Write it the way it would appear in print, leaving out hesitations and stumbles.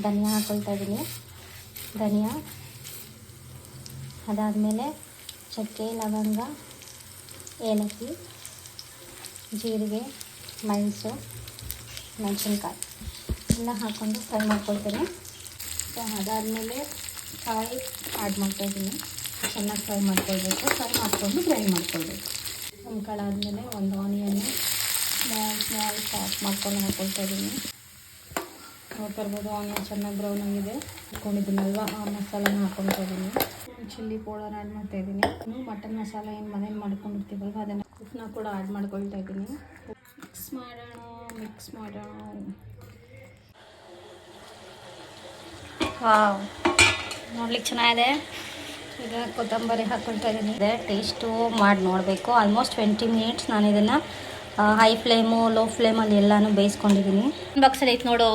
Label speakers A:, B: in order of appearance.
A: ಧನಿಯಾ ಹಾಕ್ಕೊಳ್ತಾ ಇದ್ದೀನಿ. ಧನಿಯಾ ಅದಾದಮೇಲೆ ಚಕ್ಕೆ, ಲವಂಗ, ಏಲಕ್ಕಿ, ಜೀರಿಗೆ, ಮೆಣಸು, ಮೆಣಸಿನ್ಕಾಯಿ ಎಲ್ಲ ಹಾಕ್ಕೊಂಡು ಫ್ರೈ ಮಾಡ್ಕೊಳ್ತೀನಿ. ಅದಾದಮೇಲೆ ಕಾಯಿ ಆ್ಯಡ್ ಮಾಡ್ತಾಯಿದ್ದೀನಿ. ಚೆನ್ನಾಗಿ ಫ್ರೈ ಮಾಡ್ಕೊಳ್ಬೇಕು. ಫ್ರೈ ಮಾಡಿಕೊಂಡು ಗ್ರೈಂಡ್ ಮಾಡ್ಕೊಳ್ಬೇಕು. ಆದಮೇಲೆ ಒಂದು ಆನಿಯನ್ನು ಸ್ಮಾಲ್ ಚಾಪ್ ಮಾಡ್ಕೊಂಡು ಹಾಕ್ಕೊಳ್ತಾ ಇದ್ದೀನಿ. ನೋಡ್ತಾ ಇರ್ಬೋದು ಆನಿಯನ್ ಚೆನ್ನಾಗಿ ಬ್ರೌನ್ ಆಗಿದೆ. ಹಾಕ್ಕೊಂಡಿದ್ದೀನಲ್ವ ಆ ಮಸಾಲಾನ ಹಾಕ್ಕೊಳ್ತಾ ಇದ್ದೀನಿ. ಚಿಲ್ಲಿ ಪೌಡರ್ ಆ್ಯಡ್ ಮಾಡ್ತಾಯಿದ್ದೀನಿ. ಮಟನ್ ಮಸಾಲ ಏನು ಮನೇಲಿ ಮಾಡ್ಕೊಂಡಿರ್ತೀವಲ್ವ ಅದನ್ನು ಉಪ್ಪನ್ನ ಕೂಡ ಆ್ಯಡ್ ಮಾಡ್ಕೊಳ್ತಾ ಇದ್ದೀನಿ. ಮಿಕ್ಸ್ ಮಾಡೋಣ. ವಾವ್, ನೋಡ್ಲಿಕ್ಕೆ ಚೆನ್ನಾಗಿದೆ. ಈಗ ಕೊತ್ತಂಬರಿ ಹಾಕ್ಕೊಳ್ತಾ ಇದ್ದೀನಿ. ಟೇಸ್ಟು ಮಾಡಿ ನೋಡಬೇಕು. ಆಲ್ಮೋಸ್ಟ್ 20 ಮಿನಿಟ್ಸ್ ನಾನು ಇದನ್ನು ಹೈ ಫ್ಲೇಮು ಲೋ ಫ್ಲೇಮಲ್ಲಿ ಎಲ್ಲನೂ ಬೇಯಿಸ್ಕೊಂಡಿದ್ದೀನಿ. ಬಾಕ್ಸಲ್ಲಿ ಐತೆ ನೋಡು.